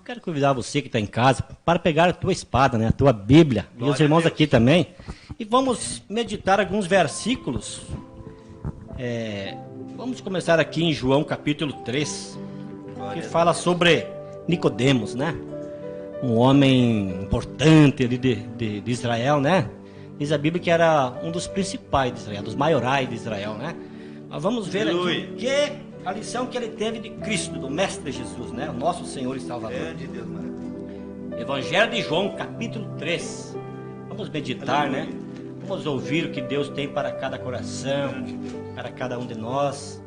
quero convidar você que está em casa para pegar a tua espada, né, a tua Bíblia, e os irmãos aqui também, e vamos meditar alguns versículos. Vamos começar aqui em João capítulo 3, que fala sobre Nicodemos, né? Um homem importante ali de Israel, né? Diz a Bíblia que era um dos principais de Israel, dos maiorais de Israel, né? Mas vamos ver aqui que a lição que ele teve de Cristo, do Mestre Jesus, né? O nosso Senhor e Salvador. De Deus, Evangelho de João, capítulo 3. Vamos meditar, né? Vamos ouvir o que Deus tem para cada coração, para cada um de nós.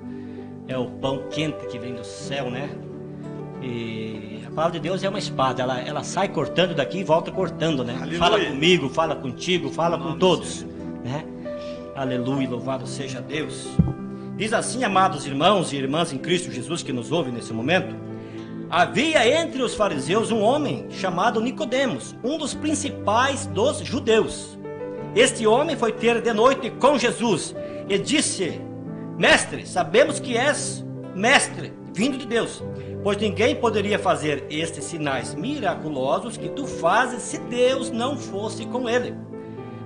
É o pão quente que vem do céu, né? E a palavra de Deus é uma espada, ela sai cortando daqui e volta cortando, né? Aleluia. Fala comigo, fala contigo, fala com todos, né? Aleluia, louvado seja Deus. Diz assim, amados irmãos e irmãs em Cristo Jesus que nos ouvem nesse momento: havia entre os fariseus um homem chamado Nicodemos, um dos principais dos judeus. Este homem foi ter de noite com Jesus e disse: Mestre, sabemos que és mestre, vindo de Deus, pois ninguém poderia fazer estes sinais miraculosos que tu fazes se Deus não fosse com ele.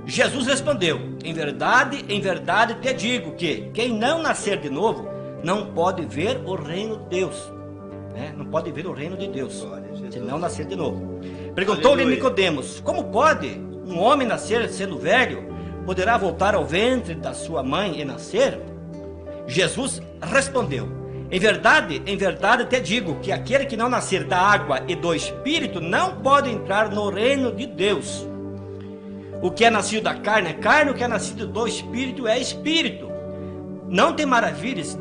Jesus respondeu: em verdade te digo que quem não nascer de novo não pode ver o reino de Deus, né? Não pode ver o reino de Deus se não nascer de novo. Perguntou-lhe Nicodemos: como pode um homem nascer sendo velho? Poderá voltar ao ventre da sua mãe e nascer? Jesus respondeu: em verdade te digo que aquele que não nascer da água e do Espírito não pode entrar no reino de Deus. O que é nascido da carne é carne, o que é nascido do Espírito é Espírito. Não te maravilhes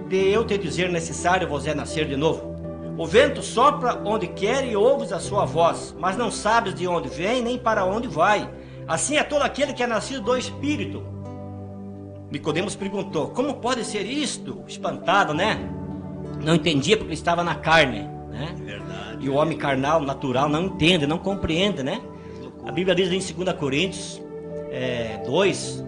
de eu te dizer necessário vos é nascer de novo. O vento sopra onde quer e ouves a sua voz, mas não sabes de onde vem nem para onde vai. Assim é todo aquele que é nascido do Espírito. Nicodemos perguntou: como pode ser isto? Espantado, né? Não entendia porque estava na carne, né? Verdade. E o homem carnal, natural, não entende, não compreende, né? A Bíblia diz em 2 Coríntios 2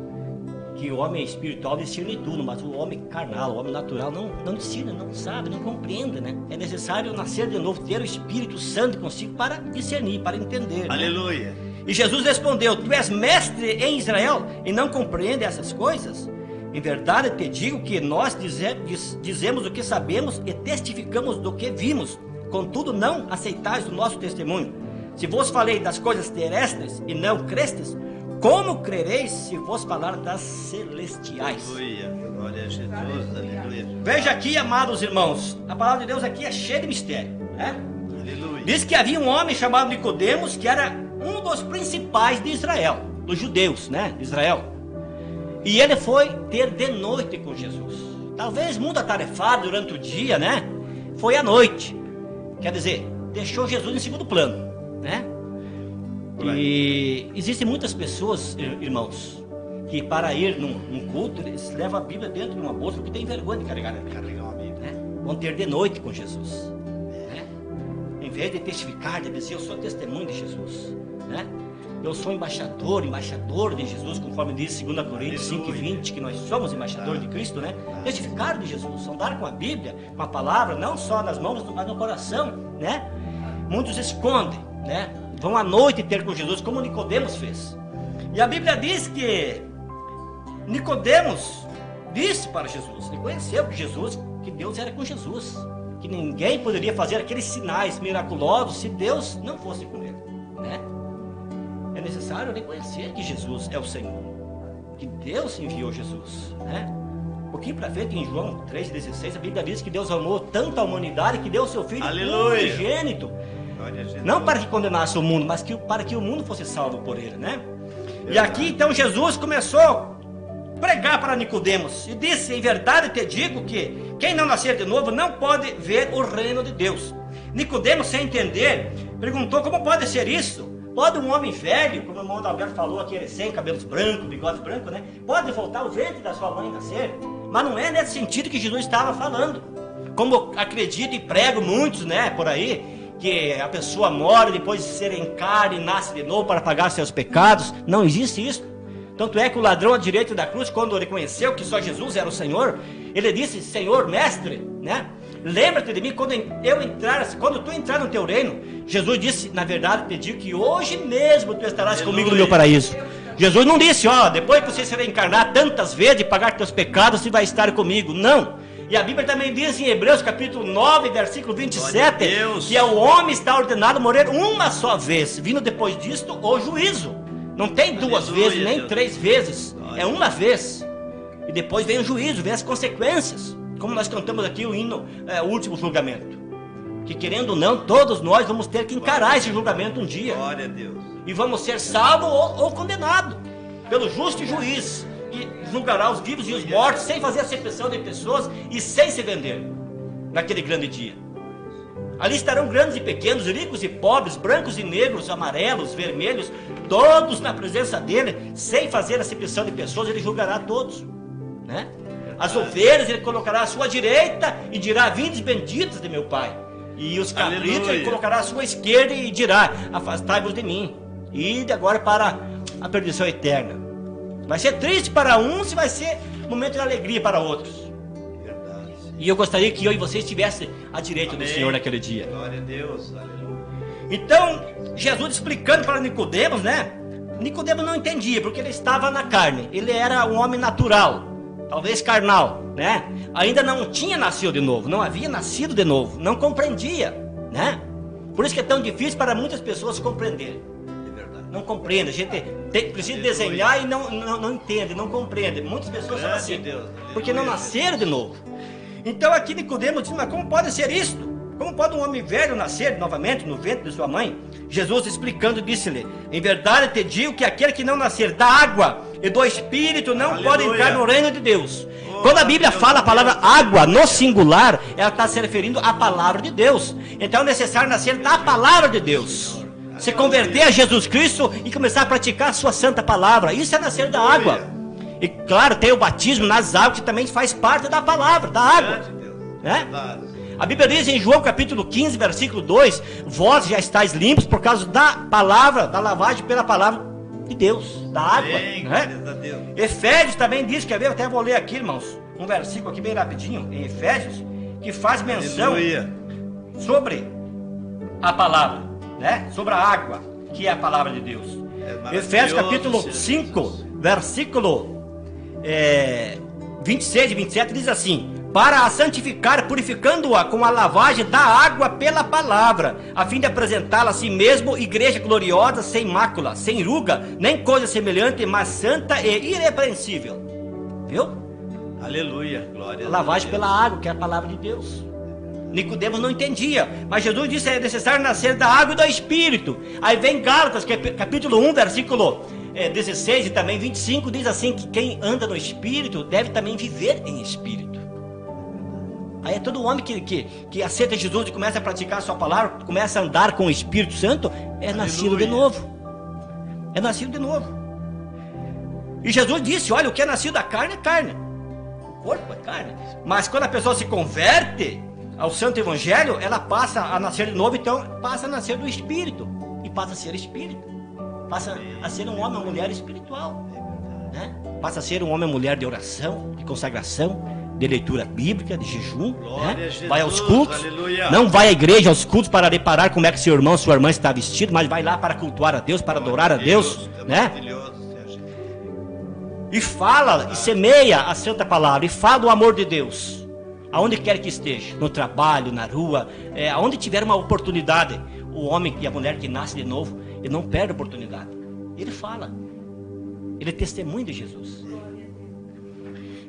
que o homem espiritual discerne tudo, mas o homem carnal, o homem natural não discerne, não sabe, não compreende, né? É necessário nascer de novo, ter o Espírito Santo consigo para discernir, para entender. Aleluia. Né? E Jesus respondeu: tu és mestre em Israel e não compreende essas coisas? Em verdade te digo que nós dizemos o que sabemos e testificamos do que vimos, contudo não aceitais o nosso testemunho. Se vos falei das coisas terrestres e não crestes, como crereis se vos falar das celestiais? Aleluia, glória a Jesus, aleluia. Veja aqui, amados irmãos, a palavra de Deus aqui é cheia de mistério, né? Aleluia. Diz que havia um homem chamado Nicodemos, que era um dos principais de Israel, dos judeus, né, de Israel. E ele foi ter de noite com Jesus. Talvez muito atarefado durante o dia, né? Foi à noite. Quer dizer, deixou Jesus em segundo plano, né? E existem muitas pessoas, irmãos, que para ir num culto, eles levam a Bíblia dentro de uma bolsa porque tem vergonha de carregar uma Bíblia, né? Vão ter de noite com Jesus, né? Em vez de testificar, de dizer: eu sou testemunho de Jesus, né? Eu sou embaixador de Jesus, conforme diz 2 Coríntios 5:20, que nós somos embaixadores de Cristo, né? Testificar de Jesus, andar com a Bíblia, com a palavra, não só nas mãos, mas no coração, né? Muitos escondem, né? Vão à noite ter com Jesus, como Nicodemos fez. E a Bíblia diz que Nicodemos disse para Jesus, reconheceu que Jesus, que Deus era com Jesus, que ninguém poderia fazer aqueles sinais miraculosos se Deus não fosse com ele, né? É necessário reconhecer que Jesus é o Senhor, que Deus enviou Jesus, né? Um pouquinho para frente, em João 3,16, a Bíblia diz que Deus amou tanto a humanidade que deu o seu Filho unigênito, não para que condenasse o mundo, mas para que o mundo fosse salvo por ele, né? E aqui então Jesus começou a pregar para Nicodemos e disse: em verdade te digo que quem não nascer de novo não pode ver o reino de Deus. Nicodemos, sem entender, perguntou: como pode ser isso? Pode um homem velho, como o irmão Alberto falou aqui, sem cabelos brancos, bigodes brancos, né? Pode voltar ao ventre da sua mãe e nascer? Mas não é nesse sentido que Jesus estava falando. Como acredito e prego muitos, né, por aí, que a pessoa morre depois de ser em carne e nasce de novo para pagar seus pecados. Não existe isso. Tanto é que o ladrão à direita da cruz, quando reconheceu que só Jesus era o Senhor, ele disse: Senhor, mestre, né? lembra-te de mim quando tu entrar no teu reino. Jesus disse, na verdade, te digo que hoje mesmo tu estarás comigo no meu paraíso. Jesus não disse, depois que você se reencarnar tantas vezes e pagar teus pecados, você vai estar comigo. Não. E a Bíblia também diz em Hebreus capítulo 9, versículo 27, que o homem está ordenado a morrer uma só vez, vindo depois disto o juízo. Não tem duas vezes, nem três vezes, é uma vez. E depois vem o juízo, vem as consequências. Como nós cantamos aqui o hino, o último julgamento. Que querendo ou não, todos nós vamos ter que encarar esse julgamento um dia. Glória a Deus. E vamos ser salvos ou condenados pelo justo juiz. E julgará os vivos e os mortos, sem fazer acepção de pessoas e sem se vender. Naquele grande dia. Ali estarão grandes e pequenos, ricos e pobres, brancos e negros, amarelos, vermelhos, todos na presença dele, sem fazer acepção de pessoas, ele julgará todos, né? As ovelhas ele colocará à sua direita e dirá, vindes benditos de meu Pai. E os cabritos ele colocará à sua esquerda e dirá, afastai-vos de mim, e de agora para a perdição eterna. Vai ser triste para uns e vai ser momento de alegria para outros. Verdade. E eu gostaria que eu e você estivessem à direita do Senhor naquele dia. Glória a Deus. Aleluia. Então, Jesus explicando para Nicodemos, né? Nicodemos não entendia, porque ele estava na carne. Ele era um homem natural, talvez carnal, né? Ainda não tinha nascido de novo, não havia nascido de novo, não compreendia, né? Por isso que é tão difícil para muitas pessoas compreender. Não compreende, a gente precisa desenhar e não entende, não compreende. Muitas pessoas são assim, porque não nasceram de novo. Então aqui Nicodemos diz, mas como pode ser isto? Como pode um homem velho nascer novamente no ventre de sua mãe? Jesus explicando disse-lhe, em verdade te digo que aquele que não nascer da água e do Espírito não pode entrar no reino de Deus. Quando a Bíblia fala a palavra água no singular, ela está se referindo à palavra de Deus. Então é necessário nascer da palavra de Deus. Se converter a Jesus Cristo e começar a praticar a sua santa palavra. Isso é nascer da água. E claro, tem o batismo nas águas, que também faz parte da palavra, da água, né? A Bíblia diz em João capítulo 15, versículo 2, vós já estáis limpos por causa da palavra, da lavagem pela palavra de Deus, da água, né? Efésios também diz, quer ver? Eu até vou ler aqui, irmãos, um versículo aqui bem rapidinho, em Efésios, que faz menção sobre a palavra, né? Sobre a água, que é a palavra de Deus. Efésios capítulo 5, versículo 26 e 27 diz assim, para a santificar, purificando-a com a lavagem da água pela palavra, a fim de apresentá-la a si mesmo, igreja gloriosa, sem mácula, sem ruga, nem coisa semelhante, mas santa e irrepreensível. Viu? Aleluia, glória a Deus. Lavagem pela água, que é a palavra de Deus. Nicodemos não entendia, mas Jesus disse que é necessário nascer da água e do Espírito. Aí vem Gálatas, capítulo 1, versículo 16 e também 25, diz assim, que quem anda no Espírito deve também viver em Espírito. Aí é todo homem que aceita Jesus e começa a praticar a sua palavra, começa a andar com o Espírito Santo, é nascido de novo. É nascido de novo. E Jesus disse, olha, o que é nascido da carne é carne. O corpo é carne. Mas quando a pessoa se converte ao Santo Evangelho, ela passa a nascer de novo, então passa a nascer do Espírito. E passa a ser Espírito. Passa a ser um homem ou mulher espiritual, né? Passa a ser um homem ou mulher de oração, de consagração, de leitura bíblica, de jejum, né? Jesus, vai aos cultos, aleluia. Não vai à igreja, aos cultos para reparar como é que seu irmão, sua irmã está vestido, mas vai lá para cultuar a Deus, para adorar a Deus, né? E fala, e semeia a santa palavra, e fala o amor de Deus, aonde quer que esteja, no trabalho, na rua, aonde tiver uma oportunidade. O homem e a mulher que nasce de novo, ele não perde a oportunidade. Ele fala, ele testemunha de Jesus.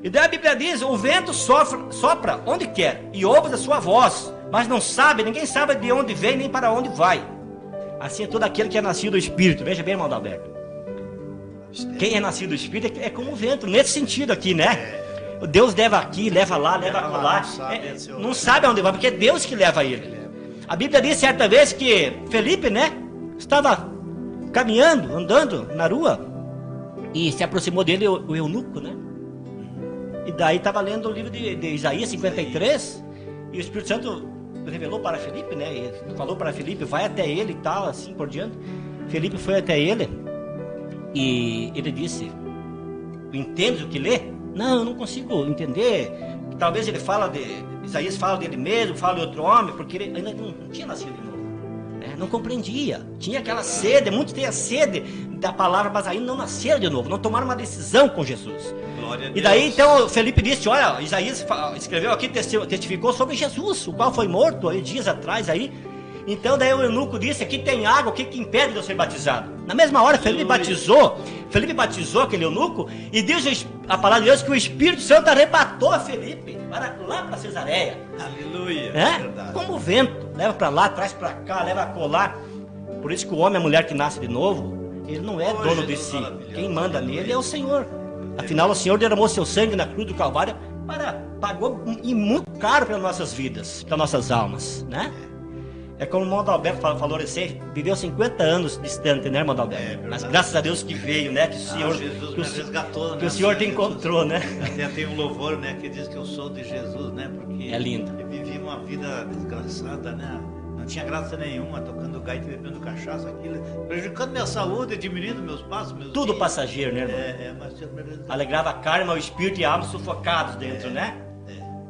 E daí a Bíblia diz, o vento sopra onde quer, e ouve a sua voz, mas não sabe, ninguém sabe de onde vem, nem para onde vai. Assim é todo aquele que é nascido do Espírito. Veja bem, irmão Adalberto. Quem é nascido do Espírito é como o vento, nesse sentido aqui, né? Deus leva aqui, leva lá, leva lá. Não sabe aonde vai, porque é Deus que leva ele. A Bíblia diz certa vez que Felipe, né, estava caminhando, andando na rua, e se aproximou dele o eunuco, né? E daí estava lendo o livro de Isaías 53, e o Espírito Santo revelou para Felipe, né? E falou para Felipe, vai até ele e tal, assim por diante. Felipe foi até ele, e ele disse, entendes o que lê? Não, eu não consigo entender. Talvez ele fala Isaías fala dele mesmo, fala de outro homem, porque ele ainda não tinha nascido de novo. Não compreendia. Tinha aquela sede, muitos têm a sede da palavra, mas ainda não nasceram de novo, não tomaram uma decisão com Jesus. Glória a Deus. E daí então Felipe disse, olha, Isaías escreveu aqui, testificou sobre Jesus, o qual foi morto aí dias atrás aí. Então daí o eunuco disse, aqui tem água, o que impede de eu ser batizado? Na mesma hora Felipe batizou aquele eunuco, e diz a palavra de Deus que o Espírito Santo arrebatou a Felipe lá para Cesareia. Aleluia. Como o vento, leva para lá, traz para cá, leva a colar. Por isso que o homem e a mulher que nasce de novo, ele não é dono de si. Quem manda nele é o Senhor. Afinal, o Senhor derramou seu sangue na cruz do Calvário, pagou e muito caro pelas nossas vidas, pelas nossas almas, né? É como o irmão Adalberto falou recente, viveu 50 anos distante, né, irmão Adalberto? Mas graças a Deus que veio, né? Que o Senhor, Jesus me resgatou, que o Senhor te encontrou, né? Até tem um louvor, né, que diz que eu sou de Jesus, né? Porque é lindo. Eu vivi uma vida desgraçada, né? Não tinha graça nenhuma, tocando gaita e bebendo cachaça, aquilo, prejudicando minha saúde, diminuindo meus passos, meus tudo dias. Passageiro, né, irmão? Mas alegrava a carne, o espírito e a alma sufocados dentro, né?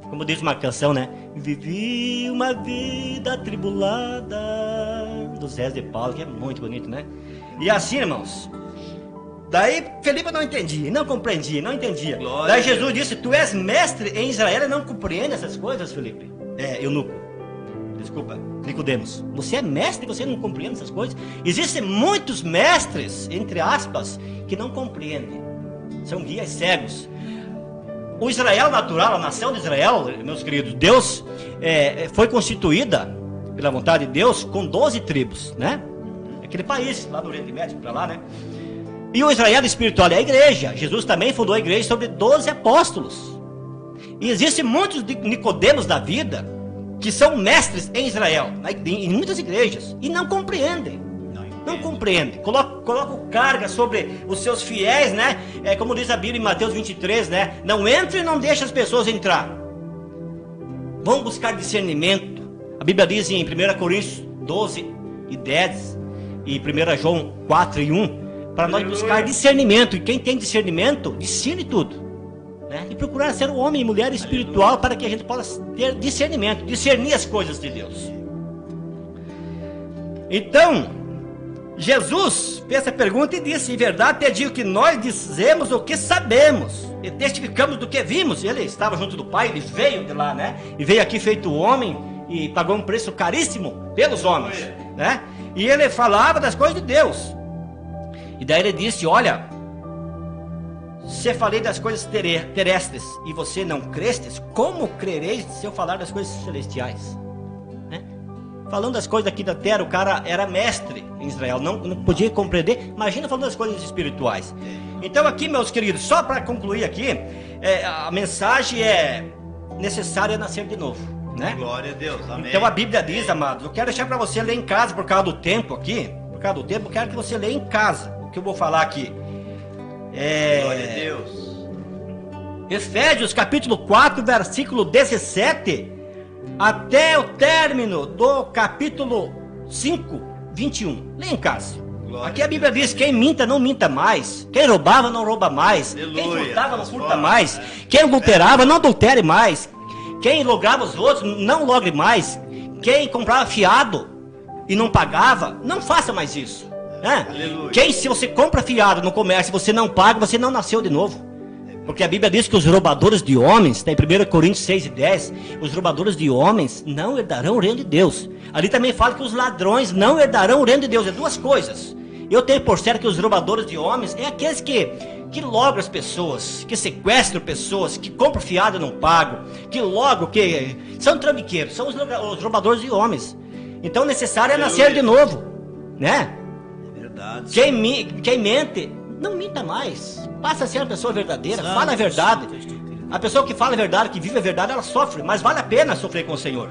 Como diz uma canção, né? Vivi uma vida atribulada, do Zé de Paulo, que é muito bonito, né? E assim, irmãos, daí Felipe não entendia, não compreendia, não entendia. Glória. Daí Jesus disse, tu és mestre em Israel e não compreende essas coisas, Felipe? Eunuco, desculpa, Nicodemos, você é mestre e você não compreende essas coisas? Existem muitos mestres, entre aspas, que não compreendem, são guias cegos. O Israel natural, a nação de Israel, meus queridos, Deus foi constituída pela vontade de Deus com 12 tribos, né? Aquele país, lá do Oriente Médio, para lá, né? E o Israel espiritual é a igreja. Jesus também fundou a igreja sobre 12 apóstolos. E existem muitos Nicodemos da vida que são mestres em Israel, em muitas igrejas, e não compreendem. Não compreende, coloca carga sobre os seus fiéis, né? Como diz a Bíblia em Mateus 23, né? Não entre e não deixe as pessoas entrar. Vão buscar discernimento. A Bíblia diz em 1 Coríntios 12 e 10 e 1 João 4 e 1 para nós buscar discernimento. E quem tem discernimento, discerne tudo, né? E procurar ser um homem e mulher espiritual para que a gente possa ter discernimento, discernir as coisas de Deus. Então Jesus fez essa pergunta e disse, em verdade te digo que nós dizemos o que sabemos e testificamos do que vimos. Ele estava junto do Pai, ele veio de lá, né? E veio aqui feito homem e pagou um preço caríssimo pelos homens, né? E ele falava das coisas de Deus. E daí ele disse, olha, se eu falei das coisas terrestres e você não crestes, como crereis se eu falar das coisas celestiais? Falando das coisas daqui da terra, o cara era mestre em Israel, não podia compreender. Imagina falando das coisas espirituais. Então aqui, meus queridos, só para concluir aqui, a mensagem é necessária nascer de novo, né? Glória a Deus, amém. Então a Bíblia diz, amados, eu quero deixar para você ler em casa, por causa do tempo aqui, eu quero que você leia em casa o que eu vou falar aqui. Glória a Deus. Efésios capítulo 4, versículo 17... até o término do capítulo 5, 21. Leia em casa. Glória. Aqui a Bíblia diz, quem minta, não minta mais. Quem roubava, não rouba mais. Aleluia. Quem furtava, não furta mais. Quem adulterava, não adultere mais. Quem lograva os outros, não logre mais. Quem comprava fiado e não pagava, não faça mais isso, né? Se você compra fiado no comércio e você não paga, você não nasceu de novo. Porque a Bíblia diz que os roubadores de homens, está em 1 Coríntios 6 e 10, os roubadores de homens não herdarão o reino de Deus. Ali também fala que os ladrões não herdarão o reino de Deus. É duas coisas. Eu tenho por certo que os roubadores de homens é aqueles que logram as pessoas, que sequestram pessoas, que compram fiado e não pagam, que são trambiqueiros, são os roubadores de homens. Então o necessário é nascer de novo, né? É verdade. Quem mente, não minta mais. Passa a ser uma pessoa verdadeira, fala a verdade. A pessoa que fala a verdade, que vive a verdade, ela sofre, mas vale a pena sofrer com o Senhor.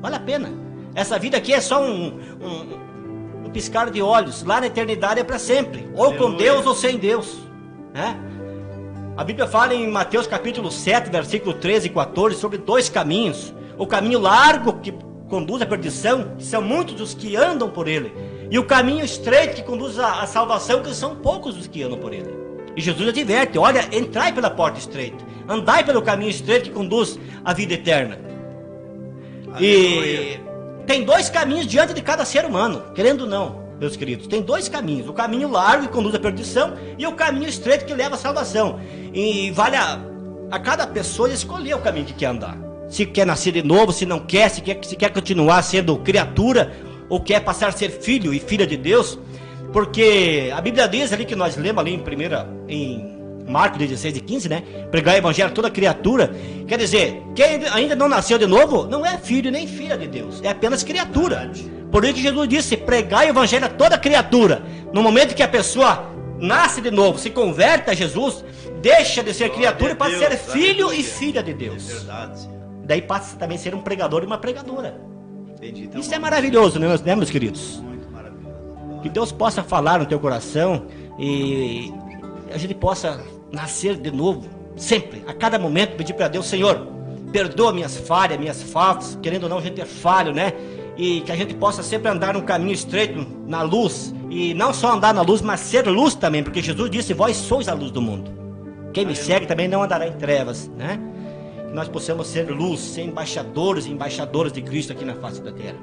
Vale a pena. Essa vida aqui é só um piscar de olhos. Lá na eternidade é para sempre. Ou com Deus ou sem Deus, né? A Bíblia fala em Mateus capítulo 7, versículo 13 e 14, sobre dois caminhos. O caminho largo que conduz à perdição, que são muitos os que andam por ele. E o caminho estreito que conduz à salvação, que são poucos os que andam por ele. E Jesus adverte: olha, entrai pela porta estreita, andai pelo caminho estreito que conduz à vida eterna. E tem dois caminhos diante de cada ser humano, querendo ou não, meus queridos. Tem dois caminhos: o caminho largo que conduz à perdição e o caminho estreito que leva à salvação. E vale a cada pessoa escolher o caminho que quer andar. Se quer nascer de novo, se não quer, se quer continuar sendo criatura, ou quer passar a ser filho e filha de Deus. Porque a Bíblia diz ali, que nós lemos ali em Marcos 16 e 15, né? Pregar o evangelho a toda criatura. Quer dizer, quem ainda não nasceu de novo, não é filho nem filha de Deus, é apenas criatura. Por isso que Jesus disse: pregar o evangelho a toda criatura. No momento que a pessoa nasce de novo, se converte a Jesus, deixa de ser criatura e passa a ser filho e filha de Deus. É verdade, sim. Daí passa também a ser um pregador e uma pregadora. Entendi. Então, isso é maravilhoso, né, meus queridos? muito maravilhoso. Que Deus possa falar no teu coração e a gente possa nascer de novo, sempre, a cada momento, pedir para Deus: Senhor, perdoa minhas falhas, minhas faltas. Querendo ou não, a gente é falho, né? E que a gente possa sempre andar num caminho estreito, na luz. E não só andar na luz, mas ser luz também, porque Jesus disse: vós sois a luz do mundo. Quem me segue também não andará em trevas, né? Que nós possamos ser luz, ser embaixadores e embaixadoras de Cristo aqui na face da terra.